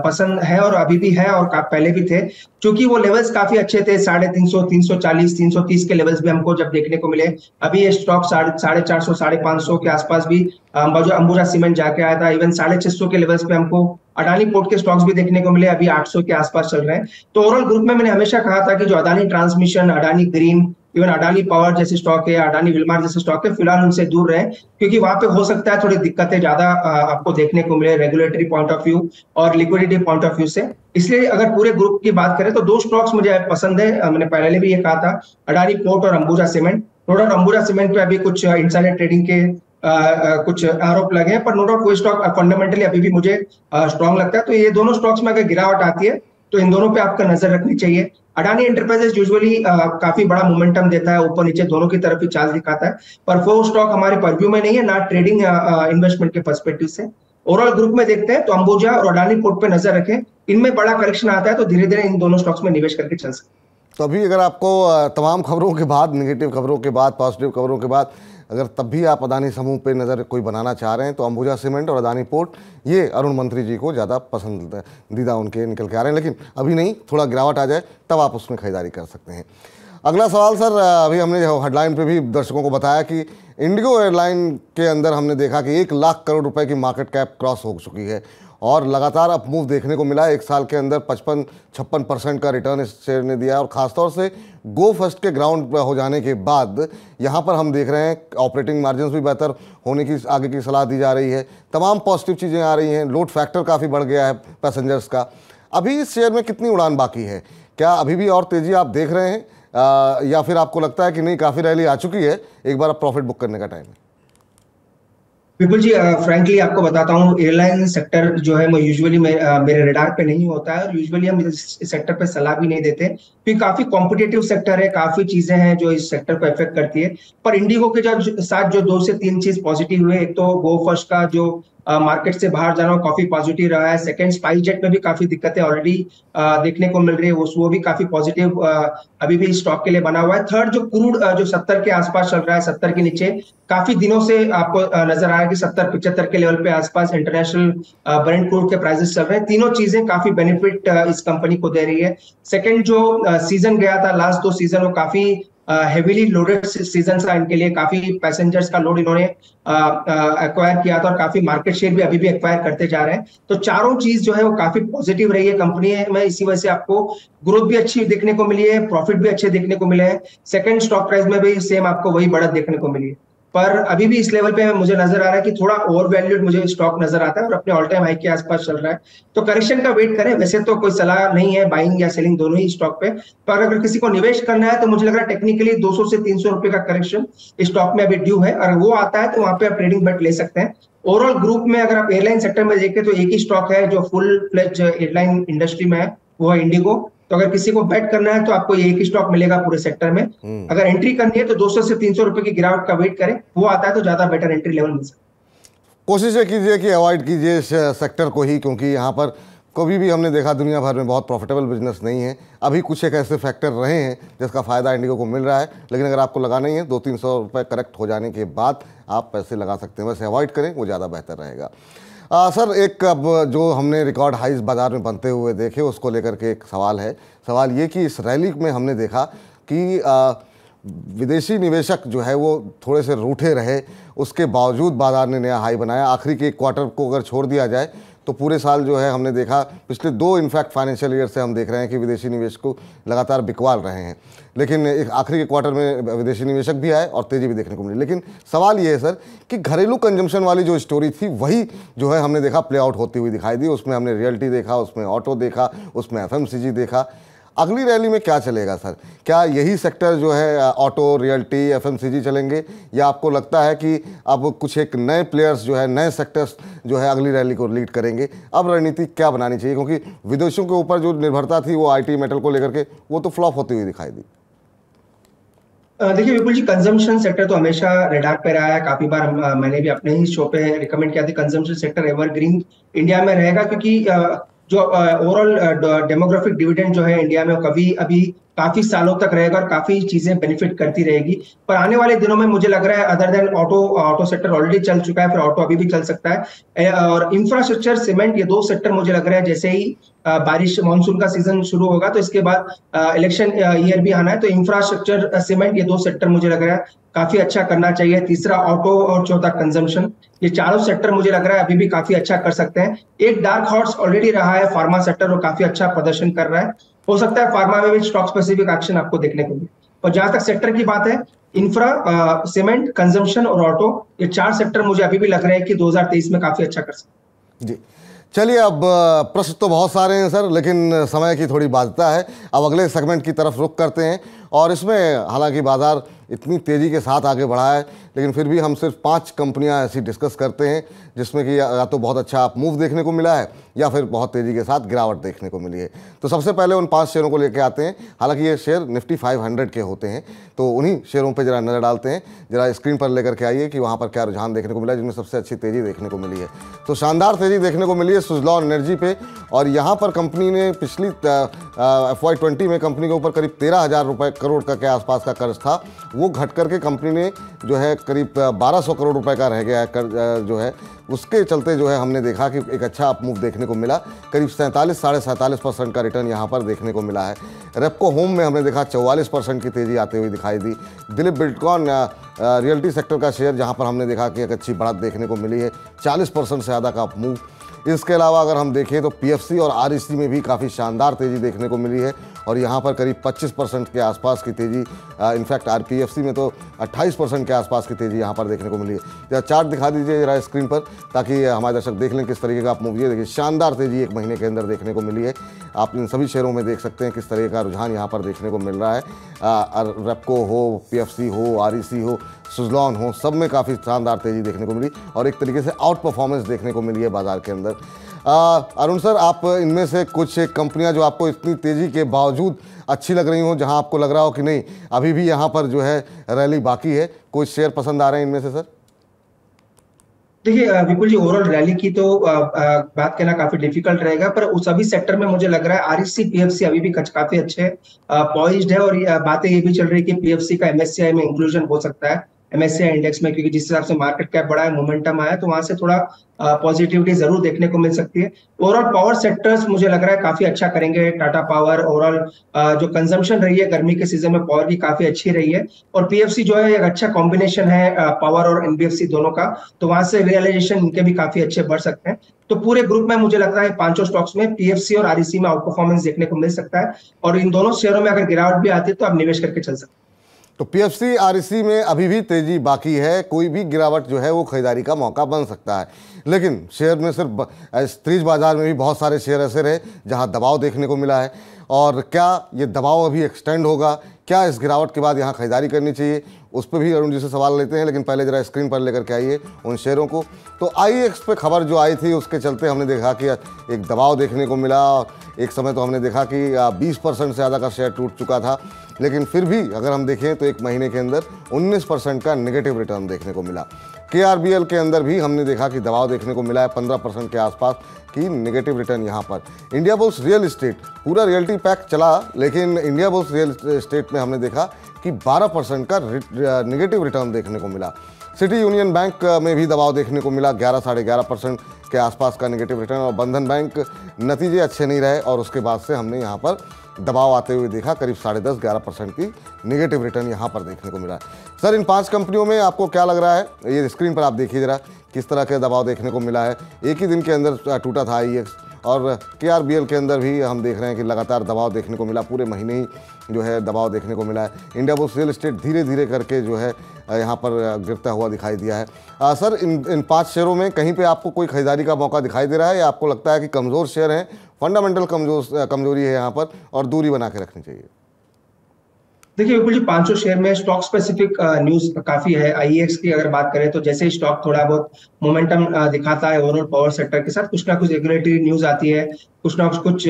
पसंद है और अभी भी है और पहले भी थे, क्योंकि वो लेवल्स काफी अच्छे थे। 350, 340, 330 के लेवल्स भी हमको जब देखने को मिले। अभी ये स्टॉक 450, 550 के आसपास भी अंबुजा सीमेंट जाके आया था। इवन 650 के लेवल्स पे हमको अडानी पोर्ट के स्टॉक्स भी देखने को मिले, अभी 800 के आसपास चल रहे हैं। तो ओवरऑल ग्रुप में मैंने हमेशा कहा था कि जो Adani transmission, Adani green, even Adani power जैसे स्टॉक है, अडानी विलमार जैसे स्टॉक है, फिलहाल उनसे दूर रहे, क्योंकि वहां पे हो सकता है थोड़ी दिक्कतें ज्यादा आपको देखने को मिले रेगुलेटरी पॉइंट ऑफ व्यू और लिक्विडिटी पॉइंट ऑफ व्यू से। इसलिए अगर पूरे ग्रुप की बात करें तो 2 स्टॉक्स मुझे पसंद है। मैंने पहले भी ये कहा था, अडानी पोर्ट और Ambuja cement. No doubt Ambuja cement पे अभी कुछ इनसाइडर ट्रेडिंग के कुछ आरोप लगे हैं, पर नो डाउट कोई स्टॉक फंडामेंटली अभी भी मुझे स्ट्रांग लगता है। तो ये दोनों स्टॉक्स में अगर गिरावट आती है तो इन दोनों पे आपका नजर रखनी चाहिए। अडानी एंटरप्राइजेस यूजुअली काफी बड़ा मोमेंटम देता है, ऊपर नीचे दोनों की तरफ ही चाल दिखाता है, पर वो स्टॉक हमारे परव्यू में नहीं है, ना ट्रेडिंग इन्वेस्टमेंट के पर्सपेक्टिव से। ओवरऑल ग्रुप में देखते हैं तो अंबुजा और अडानी पोर्ट पे नजर रखें, इनमें बड़ा करेक्शन आता है तो धीरे धीरे इन दोनों स्टॉक्स में निवेश करके चल सकते हैं। तो अभी अगर आपको तमाम खबरों के बाद, नेगेटिव खबरों के बाद, पॉजिटिव खबरों के बाद, अगर तब भी आप अदानी समूह पे नज़र कोई बनाना चाह रहे हैं तो अंबुजा सीमेंट और अदानी पोर्ट, ये अरुण मंत्री जी को ज़्यादा पसंदीदा उनके निकल के आ रहे हैं। लेकिन अभी नहीं, थोड़ा गिरावट आ जाए तब आप उसमें खरीदारी कर सकते हैं। अगला सवाल सर, अभी हमने हेडलाइन पे भी दर्शकों को बताया कि इंडिगो एयरलाइन के अंदर हमने देखा कि 1 लाख करोड़ रुपए की मार्केट कैप क्रॉस हो चुकी है और लगातार अप मूव देखने को मिला है। 1 साल के अंदर 55-56% का रिटर्न इस शेयर ने दिया है और ख़ासतौर से गो फर्स्ट के ग्राउंड पर हो जाने के बाद यहाँ पर हम देख रहे हैं ऑपरेटिंग मार्जिन्स भी बेहतर होने की आगे की सलाह दी जा रही है। तमाम पॉजिटिव चीज़ें आ रही हैं, लोड फैक्टर काफ़ी बढ़ गया है पैसेंजर्स का। अभी इस शेयर में कितनी उड़ान बाकी है? क्या अभी भी और तेज़ी आप देख रहे हैं या फिर आपको लगता है कि नहीं, काफ़ी रैली आ चुकी है, एक बार अब प्रॉफिट बुक करने का टाइम है? विपुल जी, फ्रैंकली आपको बताता हूँ, एयरलाइन सेक्टर जो है वो यूजुअली मेरे रडार पे नहीं होता है और यूजुअली हम इस सेक्टर पे सलाह भी नहीं देते, क्योंकि काफी कॉम्पिटिटिव सेक्टर है, काफी चीजें हैं जो इस सेक्टर को इफेक्ट करती है। पर इंडिगो के साथ जो 2 से 3 चीज पॉजिटिव हुए, एक तो गो फर्स्ट का जो मार्केट से बाहर जाना काफी पॉजिटिव रहा है। सेकंड, स्पाइस जेट में भी काफी दिक्कतें ऑलरेडी देखने को मिल रही है, वो भी काफी पॉजिटिव अभी भी स्टॉक के लिए बना हुआ है। थर्ड, जो क्रूड जो 70 के आसपास चल रहा है, 70 के नीचे काफी दिनों से आपको नजर आया कि 70-75 के लेवल पे आसपास इंटरनेशनल ब्रेंट क्रूड के प्राइसेस चल रहे हैं। तीनों चीजें काफी बेनिफिट इस कंपनी को दे रही है। सेकंड, जो सीजन गया था, लास्ट 2 सीजन, वो काफी हेवीली लोडेड सीजन था इनके लिए, काफी पैसेंजर्स का लोड इन्होंने एक्वायर किया था और काफी मार्केट शेयर भी अभी भी एक्वायर करते जा रहे हैं। तो चारों चीज जो है वो काफी पॉजिटिव रही है कंपनी में, इसी वजह से आपको ग्रोथ भी अच्छी देखने को मिली है, प्रॉफिट भी अच्छे देखने को मिले हैं। सेकंड, स्टॉक प्राइस में भी सेम आपको वही बढ़त देखने को मिली है। पर अभी भी इस लेवल पे मुझे नजर आ रहा है कि थोड़ा ओवर वैल्यूड मुझे स्टॉक नजर आता है और अपने ऑल टाइम हाई के आसपास चल रहा है, तो करेक्शन का वेट करें। वैसे तो कोई सलाह नहीं है बाइंग या सेलिंग दोनों ही स्टॉक पे, पर अगर किसी को निवेश करना है तो मुझे लग रहा है टेक्निकली 200 से 300 रुपए का करेक्शन स्टॉक में अभी ड्यू है, अगर वो आता है तो वहां पे आप ट्रेडिंग बेट ले सकते हैं। ओवरऑल ग्रुप में अगर आप एयरलाइन सेक्टर में देखें तो एक ही स्टॉक है जो फुल फ्लेज एयरलाइन इंडस्ट्री में है, वो है इंडिगो। तो अगर किसी को बेट करना है तो आपको ये एक ही स्टॉक मिलेगा पूरे सेक्टर में। अगर एंट्री करनी है तो 200 से 300 रुपए की गिरावट का वेट करें, वो आता है तो ज्यादा बेटर एंट्री लेवल मिल सकता है। कोशिश ये कीजिए कि अवॉइड कीजिए इस सेक्टर को ही, क्योंकि यहाँ पर कभी भी हमने देखा दुनिया भर में बहुत प्रॉफिटेबल बिजनेस नहीं है। अभी कुछ एक ऐसे फैक्टर रहे हैं जिसका फ़ायदा इंडिगो को मिल रहा है, लेकिन अगर आपको लगाना ही है 200-300 रुपये करेक्ट हो जाने के बाद आप पैसे लगा सकते हैं। वैसे अवॉइड करें, वो ज़्यादा बेहतर रहेगा। सर, एक अब जो हमने रिकॉर्ड हाइज बाज़ार में बनते हुए देखे, उसको लेकर के एक सवाल है। सवाल ये कि इस रैली में हमने देखा कि विदेशी निवेशक जो है वो थोड़े से रूठे रहे, उसके बावजूद बाज़ार ने नया हाई बनाया। आखिरी के 1 क्वार्टर को अगर छोड़ दिया जाए तो पूरे साल जो है हमने देखा, पिछले 2 इनफैक्ट फाइनेंशियल ईयर से हम देख रहे हैं कि विदेशी निवेश को लगातार बिकवाल रहे हैं। लेकिन एक आखिरी के क्वार्टर में विदेशी निवेशक भी आए और तेज़ी भी देखने को मिली। लेकिन सवाल ये है सर कि घरेलू कंजम्पशन वाली जो स्टोरी थी वही जो है हमने देखा प्ले आउट होती हुई दिखाई दी। उसमें हमने रियल्टी देखा, उसमें ऑटो देखा, उसमें FMCG देखा। अगली रैली में क्या चलेगा सर? क्या यही सेक्टर जो है ऑटो, रियल्टी, FMCG चलेंगे, या आपको लगता है कि अब कुछ एक नए प्लेयर्स जो है, नए सेक्टर्स जो है अगली रैली को लीड करेंगे? अब रणनीति क्या बनानी चाहिए, क्योंकि विदेशों के ऊपर जो निर्भरता थी वो IT मेटल को लेकर के वो तो फ्लॉप होती हुई दिखाई दी। देखिए विपुल जी, कंजम्पशन सेक्टर तो हमेशा रडार पे रहा है। काफी बार मैंने भी अपने ही शो पे रिकमेंड किया था, कंजम्पशन सेक्टर एवरग्रीन इंडिया में रहेगा, क्योंकि जो ओवरऑल डेमोग्राफिक डिविडेंड जो है इंडिया में वो कभी अभी काफी सालों तक रहेगा और काफी चीजें बेनिफिट करती रहेगी। पर आने वाले दिनों में मुझे लग रहा है other than auto sector already चल चुका है, फिर ऑटो अभी भी चल सकता है, और इंफ्रास्ट्रक्चर, सीमेंट, ये 2 सेक्टर मुझे लग रहा है जैसे ही बारिश, मानसून का सीजन शुरू होगा तो इसके बाद इलेक्शन ईयर भी आना है, तो इंफ्रास्ट्रक्चर, सीमेंट, ये 2 सेक्टर मुझे लग रहा है काफी अच्छा करना चाहिए। तीसरा ऑटो और चौथा कंजम्पशन, ये चारों सेक्टर मुझे लग रहा है अभी भी काफी अच्छा कर सकते हैं। एक डार्क हॉर्स ऑलरेडी रहा है फार्मा सेक्टर, और काफी अच्छा प्रदर्शन कर रहा है। हो सकता है फार्मा में भी स्टॉक स्पेसिफिक एक्शन आपको देखने को मिले। और जहां तक सेक्टर की बात है, इंफ्रा, सीमेंट, कंजम्पशन और ऑटो, ये 4 सेक्टर मुझे अभी भी लग रहे हैं कि 2023 में काफी अच्छा कर सकते हैं। जी चलिए, अब प्रश्न तो बहुत सारे हैं सर, लेकिन समय की थोड़ी बाध्यता है। अब अगले सेगमेंट की तरफ रुख करते हैं, और इसमें हालांकि बाजार इतनी तेज़ी के साथ आगे बढ़ा है, लेकिन फिर भी हम सिर्फ 5 कंपनियां ऐसी डिस्कस करते हैं जिसमें कि या तो बहुत अच्छा अप मूव देखने को मिला है या फिर बहुत तेज़ी के साथ गिरावट देखने को मिली है। तो सबसे पहले उन 5 शेयरों को लेकर आते हैं। हालांकि ये शेयर निफ्टी 500 के होते हैं, तो उन्हीं शेयरों पर जरा नज़र डालते हैं। जरा स्क्रीन पर लेकर के आइए कि वहाँ पर क्या रुझान देखने को मिला है, जिनमें सबसे अच्छी तेज़ी देखने को मिली है। तो शानदार तेज़ी देखने को मिली है सुज़लॉन एनर्जी पे, और यहाँ पर कंपनी ने पिछली FY20 में कंपनी के ऊपर करीब 13,000 करोड़ का के आसपास का कर्ज था, वो घट करके कंपनी ने जो है करीब 1200 करोड़ रुपए का रह गया है कर्ज जो है। उसके चलते जो है हमने देखा कि एक अच्छा अप मूव देखने को मिला, करीब 47-47.5% का रिटर्न यहाँ पर देखने को मिला है। रेपको होम में हमने देखा 44% की तेज़ी आते हुए दिखाई दी। दिलीप बिल्डकॉन रियल्टी सेक्टर का शेयर, जहाँ पर हमने देखा कि एक अच्छी बढ़त देखने को मिली है, 40% से ज़्यादा का अप मूव। इसके अलावा अगर हम देखें तो PFC और REC में भी काफ़ी शानदार तेज़ी देखने को मिली है, और यहाँ पर करीब 25% के आसपास की तेज़ी, इनफैक्ट RPFC में तो 28% के आसपास की तेज़ी यहाँ पर देखने को मिली है। जरा चार्ट दिखा दीजिए जरा स्क्रीन पर, ताकि हमारे दर्शक देख लें किस तरीके का आप मूव। ये देखिए, शानदार तेज़ी 1 महीने के अंदर देखने को मिली है। आप इन सभी शेयरों में देख सकते हैं किस तरह का रुझान यहाँ पर देखने को मिल रहा है। रेपको हो, PFC हो, REC हो, सुज़लॉन हो, सब में काफ़ी शानदार तेज़ी देखने को मिली, और एक तरीके से आउट परफॉर्मेंस देखने को मिली है बाजार के अंदर। अरुण सर, आप इनमें से कुछ कंपनियां जो आपको इतनी तेज़ी के बावजूद अच्छी लग रही हो, जहां आपको लग रहा हो कि नहीं अभी भी यहां पर जो है रैली बाकी है, कोई शेयर पसंद आ रहे हैं इनमें से सर? देखिए विपुल जी, ओवरऑल रैली की तो बात करना काफी डिफिकल्ट रहेगा, पर उस सभी सेक्टर में मुझे लग रहा है REC, PFC अभी भी काफी अच्छे पॉइज्ड है, और बातें ये भी चल रही है कि PFC का MSCI में इंक्लूजन हो सकता है, MSCI इंडेक्स में, क्योंकि जिस हिसाब से मार्केट कैप बढ़ा है, मोमेंटम आया, तो वहां से थोड़ा पॉजिटिविटी जरूर देखने को मिल सकती है। ओवरऑल पावर सेक्टर्स मुझे लग रहा है काफी अच्छा करेंगे। टाटा पावर, ओवरऑल जो कंजम्पशन रही है गर्मी के सीजन में पावर की काफी अच्छी रही है, और PFC जो है एक अच्छा कॉम्बिनेशन है पावर और NBFC दोनों का, तो वहां से रियलाइजेशन इनके भी काफी अच्छे बढ़ सकते हैं। तो पूरे ग्रुप में मुझे लगता है 5 स्टॉक्स में PFC और REC में आउट परफॉर्मेंस देखने को मिल सकता है, और इन दोनों शेयरों में अगर गिरावट भी आती है तो आप निवेश करके चल सकते हैं। तो PFC REC में अभी भी तेजी बाकी है, कोई भी गिरावट जो है वो खरीदारी का मौका बन सकता है। लेकिन शेयर में सिर्फ तेज बाजार में भी बहुत सारे शेयर ऐसे रहे जहां दबाव देखने को मिला है, और क्या ये दबाव अभी एक्सटेंड होगा, क्या इस गिरावट के बाद यहाँ खरीदारी करनी चाहिए, उस पर भी अरुण जी से सवाल लेते हैं। लेकिन पहले जरा स्क्रीन पर लेकर के आइए उन शेयरों को। तो IEX पे खबर जो आई थी उसके चलते हमने देखा कि एक दबाव देखने को मिला, और एक समय तो हमने देखा कि 20% से ज़्यादा का शेयर टूट चुका था, लेकिन फिर भी अगर हम देखें तो 1 महीने के अंदर 19% का नेगेटिव रिटर्न देखने को मिला। KRBL के अंदर भी हमने देखा कि दबाव देखने को मिला है, 15% के आसपास की नेगेटिव रिटर्न यहाँ पर। इंडिया बुल्स रियल इस्टेट, पूरा रियल्टी पैक चला, लेकिन इंडिया बुल्स रियल इस्टेट में हमने देखा कि 12% का नेगेटिव रिटर्न देखने को मिला। सिटी यूनियन बैंक में भी दबाव देखने को मिला, 11 साढ़े 11% के आसपास का नेगेटिव रिटर्न, और बंधन बैंक नतीजे अच्छे नहीं रहे और उसके बाद से हमने यहाँ पर दबाव आते हुए देखा। करीब 10.5-11% की नेगेटिव रिटर्न यहाँ पर देखने को मिला है। सर, इन 5 कंपनियों में आपको क्या लग रहा है? ये स्क्रीन पर आप देखिए जरा किस तरह के दबाव देखने को मिला है। एक ही दिन के अंदर टूटा था IEX, और KRBL के अंदर भी हम देख रहे हैं कि लगातार दबाव देखने को मिला, पूरे महीने ही जो है दबाव देखने को मिला है। इंडियाबुल्स रियल एस्टेट धीरे धीरे करके जो है यहाँ पर गिरता हुआ दिखाई दिया है। सर, इन 5 शेयरों में कहीं पे आपको कोई खरीदारी का मौका दिखाई दे रहा है, या आपको लगता है कि कमज़ोर शेयर हैं, फंडामेंटल कमजोरी है यहाँ पर और दूरी बना के रखनी चाहिए? देखिए विपुल जी, 500 शेयर में स्टॉक स्पेसिफिक न्यूज काफी है। IEX की अगर बात करें तो जैसे ही स्टॉक थोड़ा बहुत मोमेंटम दिखाता है ओवरऑल पावर सेक्टर के साथ, कुछ ना कुछ रेगुलेटरी न्यूज आती है, कुछ ना कुछ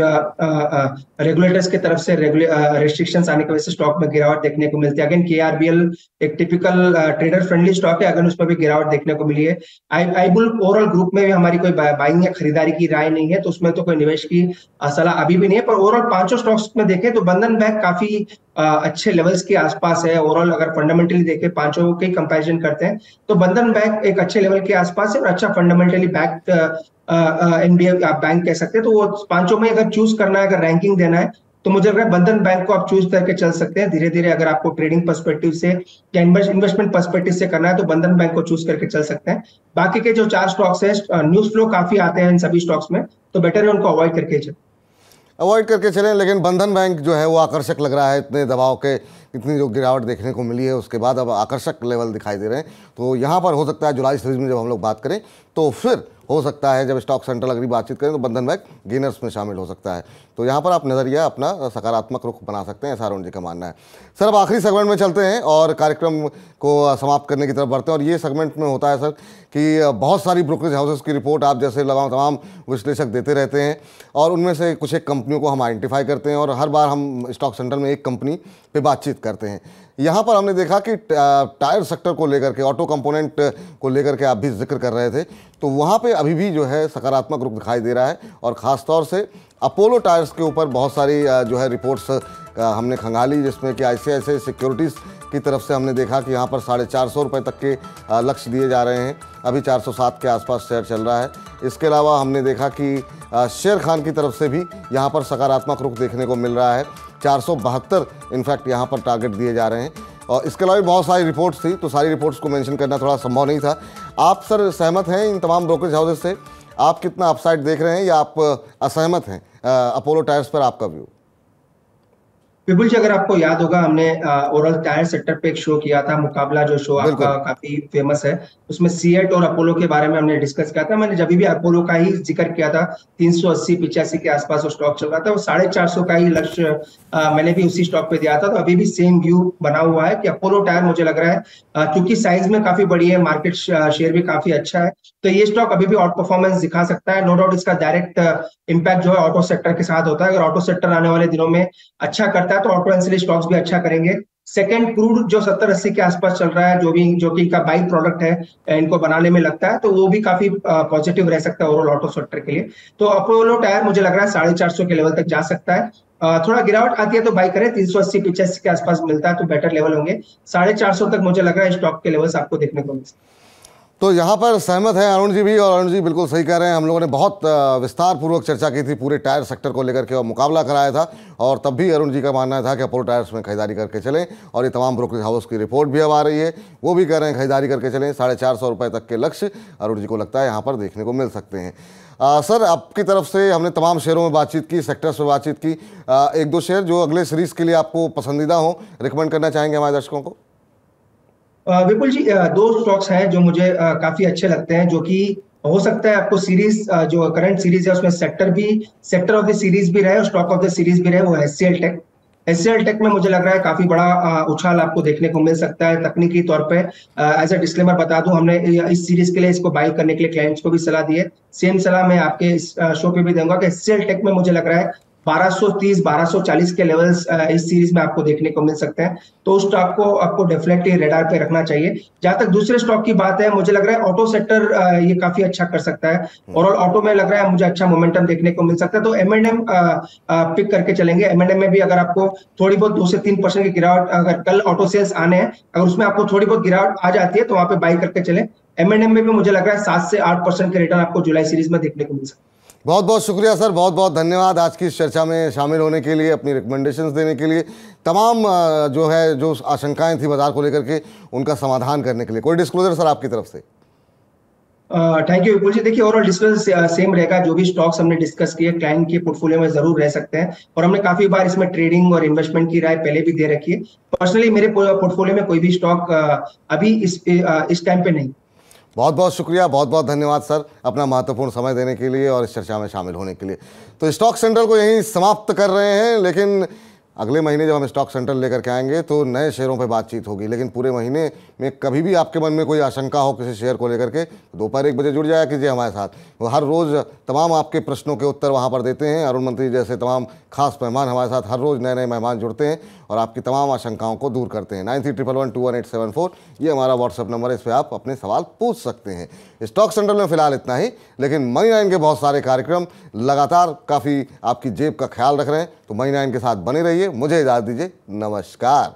रेगुलेटर्स की तरफ से रेस्ट्रिक्शंस आने की वजह से स्टॉक में गिरावट देखने को मिलती है। अगेन KRBL एक टिपिकल ट्रेडर फ्रेंडली स्टॉक है, अगर उस पर भी गिरावट देखने को मिली है। आईबुल ओवरऑल ग्रुप में भी हमारी कोई बाइंग या खरीदारी की राय नहीं है, तो उसमें तो कोई निवेश की सलाह अभी भी नहीं है। पर ओवरऑल 500 स्टॉक्स में देखें तो बंधन बैंक काफी अच्छे लेवल्स के आसपास है। ओवरऑल अगर फंडामेंटली देखें, 500 के कंपैरिजन करते हैं तो बंधन बैंक एक अच्छे लेवल के आसपास है और अच्छा फंडामेंटली बैक्ड NBFC आप बैंक कह सकते हैं। तो वो 500 में अगर चूज करना है, अगर रैंकिंग देना है, तो मुझे लग रहा है बंधन बैंक को आप चूज करके चल सकते हैं धीरे धीरे। अगर आपको ट्रेडिंग पर्सपेक्टिव से या इन्वेस्टमेंट पर्सपेक्टिव से करना है तो बंधन बैंक को चूज करके चल सकते हैं। बाकी के जो 4 स्टॉक्स है, न्यूज फ्लो काफी आते हैं इन सभी स्टॉक्स में, तो बेटर है उनको अवॉइड करके चलें। लेकिन बंधन बैंक जो है वो आकर्षक लग रहा है, इतने दबाव के, इतनी जो गिरावट देखने को मिली है उसके बाद अब आकर्षक लेवल दिखाई दे रहे हैं। तो यहाँ पर हो सकता है जुलाई सीरीज में जब हम लोग बात करें तो फिर हो सकता है जब स्टॉक सेंट्रल अगली बातचीत करें तो बंधन बैंक गेनर्स में शामिल हो सकता है। तो यहाँ पर आप नज़रिया अपना सकारात्मक रुख बना सकते हैं, ऐसा अरुण जी का मानना है। सर, अब आखिरी सेगमेंट में चलते हैं और कार्यक्रम को समाप्त करने की तरफ बढ़ते हैं। और ये सेगमेंट में होता है सर कि बहुत सारी ब्रोकरेज हाउसेस की रिपोर्ट आप जैसे तमाम विश्लेषक देते रहते हैं और उनमें से कुछ एक कंपनियों को हम आइडेंटिफाई करते हैं और हर बार हम स्टॉक सेंट्रल में एक कंपनी पे बातचीत करते हैं। यहाँ पर हमने देखा कि टायर सेक्टर को लेकर के, ऑटो कंपोनेंट को लेकर के आप भी जिक्र कर रहे थे, तो वहाँ पे अभी भी जो है सकारात्मक रुख दिखाई दे रहा है। और ख़ास तौर से अपोलो टायर्स के ऊपर बहुत सारी जो है रिपोर्ट्स हमने खंगाली, जिसमें कि ICICI सिक्योरिटीज़ की तरफ से हमने देखा कि यहाँ पर 450 रुपये तक के लक्ष्य दिए जा रहे हैं। अभी 407 के आसपास शेयर चल रहा है। इसके अलावा हमने देखा कि शेर खान की तरफ से भी यहाँ पर सकारात्मक रुख देखने को मिल रहा है। 472 इनफैक्ट यहाँ पर टारगेट दिए जा रहे हैं। और इसके अलावा भी बहुत सारी रिपोर्ट्स थी, तो सारी रिपोर्ट्स को मेंशन करना थोड़ा संभव नहीं था। आप सर सहमत हैं इन तमाम ब्रोकरेज हाउसेस से? आप कितना अपसाइड देख रहे हैं या आप असहमत हैं? अपोलो टायर्स पर आपका व्यू? विपुल जी, अगर आपको याद होगा, हमने ओवरऑल टायर सेक्टर पे एक शो किया था, मुकाबला, जो शो आपका काफी फेमस है। उसमें सीएट और अपोलो के बारे में हमने डिस्कस किया था। मैंने जब भी अपोलो का ही जिक्र किया था, 380-85 के आसपास वो स्टॉक चल रहा था, वो 450 का ही लक्ष्य मैंने भी उसी स्टॉक पे दिया था। तो अभी भी सेम व्यू बना हुआ है कि अपोलो टायर मुझे लग रहा है क्योंकि साइज में काफी बड़ी है, मार्केट शेयर भी काफी अच्छा है, तो ये स्टॉक अभी भी आउट परफॉर्मेंस दिखा सकता है। नो डाउट इसका डायरेक्ट इम्पैक्ट जो है ऑटो सेक्टर के साथ होता है। अगर ऑटो सेक्टर आने वाले दिनों में अच्छा करता है तो ऑटो एंसिलरी स्टॉक्स भी अच्छा करेंगे। सेकंड, क्रूड जो 70-80 के आसपास चल रहा है, जो कि इनका बाई प्रोडक्ट है, इनको बनाने में लगता है, तो वो भी काफी पॉजिटिव रह सकता है ओवरऑल ऑटो सेक्टर के लिए। तो अपोलो टायर मुझे लग रहा है 450 के लेवल तक जा सकता है। थोड़ा गिरावट आती है तो बाई करें, 380-85 के आसपास मिलता है तो बेटर लेवल होंगे। 450 तक मुझे लग रहा है स्टॉक के लेवल्स आपको देखने को मिल सकते हैं। तो यहाँ पर सहमत हैं अरुण जी भी, और अरुण जी बिल्कुल सही कह रहे हैं। हम लोगों ने बहुत विस्तार पूर्वक चर्चा की थी पूरे टायर सेक्टर को लेकर के और मुकाबला कराया था, और तब भी अरुण जी का मानना था कि अपोलो टायर्स में खरीदारी करके चलें। और ये तमाम ब्रोकरेज हाउस की रिपोर्ट भी अब आ रही है, वो भी कह रहे हैं खरीदारी करके चलें। 450 रुपये तक के लक्ष्य अरुण जी को लगता है यहाँ पर देखने को मिल सकते हैं। सर, आपकी तरफ से हमने तमाम शेयरों में बातचीत की, सेक्टर्स पर बातचीत की। एक दो शेयर जो अगले सीरीज़ के लिए आपको पसंदीदा हो, रिकमेंड करना चाहेंगे हमारे दर्शकों को? विपुल जी, 2 स्टॉक्स हैं जो मुझे काफी अच्छे लगते हैं, जो कि हो सकता है आपको सीरीज, जो करंट सीरीज है उसमें सेक्टर ऑफ द सीरीज भी रहे और स्टॉक ऑफ द सीरीज भी रहे, वो HCL टेक। HCL टेक में मुझे लग रहा है काफी बड़ा उछाल आपको देखने को मिल सकता है तकनीकी तौर पे। एज अ डिस्क्लेमर बता दूं, हमने इस सीरीज के लिए इसको बाई करने के लिए क्लाइंट्स को भी सलाह दी है। सेम सलाह मैं आपके इस शो पे भी दूंगा कि HCL टेक में मुझे लग रहा है 1230 1240 के लेवल्स इस सीरीज में आपको देखने को मिल सकते हैं। तो उस स्टॉक को आपको डेफिनेटली रेडार पे रखना चाहिए। जहां तक दूसरे स्टॉक की बात है, मुझे लग रहा है ऑटो सेक्टर ये काफी अच्छा कर सकता है। ओवरऑल ऑटो में लग रहा है मुझे अच्छा मोमेंटम देखने को मिल सकता है। तो M&M पिक करके चलेंगे। M&M में भी अगर आपको थोड़ी बहुत 2 से 3% की गिरावट, अगर कल ऑटो सेल्स आने हैं, अगर उसमें आपको थोड़ी बहुत गिरावट आ जाती है तो वहां पे बाई करके चले। M&M में भी मुझे लग रहा है 7 से 8% के रिटर्न आपको जुलाई सीरीज में देखने को मिल सकता है। बहुत बहुत शुक्रिया सर, बहुत बहुत धन्यवाद आज की इस चर्चा में शामिल होने के लिए, अपनी रिकमेंडेशंस देने के लिए, तमाम जो आशंकाएं थी बाजार को लेकर के उनका समाधान करने के लिए। कोई डिस्क्लोजर सर आपकी तरफ से? थैंक यू विपुल जी। देखिए ओवरऑल डिस्क्लोजर सेम रहेगा। जो भी स्टॉक्स हमने डिस्कस किए क्लाइंट के पोर्टफोलियो में जरूर रह सकते हैं, और हमने काफी बार इसमें ट्रेडिंग और इन्वेस्टमेंट की राय पहले भी दे रखी है। पर्सनली मेरे पोर्टफोलियो में कोई भी स्टॉक अभी इस टाइम पे नहीं। बहुत बहुत शुक्रिया, बहुत बहुत धन्यवाद सर अपना महत्वपूर्ण समय देने के लिए और इस चर्चा में शामिल होने के लिए। तो स्टॉक सेंट्रल को यहीं समाप्त कर रहे हैं, लेकिन अगले महीने जब हम स्टॉक सेंट्रल लेकर के आएंगे तो नए शेयरों पे बातचीत होगी। लेकिन पूरे महीने में कभी भी आपके मन में कोई आशंका हो किसी शेयर को लेकर के, दोपहर 1 बजे जुड़ जाया कीजिए हमारे साथ। वो हर रोज़ तमाम आपके प्रश्नों के उत्तर वहाँ पर देते हैं। अरुण मंत्री जैसे तमाम खास मेहमान हमारे साथ हर रोज़ नए नए मेहमान जुड़ते हैं और आपकी तमाम आशंकाओं को दूर करते हैं। 9311211874 ये हमारा व्हाट्सअप नंबर है, इस पर आप अपने सवाल पूछ सकते हैं। स्टॉक सेंट्रल में फिलहाल इतना ही, लेकिन मनी 9 के बहुत सारे कार्यक्रम लगातार काफ़ी आपकी जेब का ख्याल रख रहे हैं। तो मनी 9 के साथ बने रहिए। मुझे इजाज़त दीजिए, नमस्कार।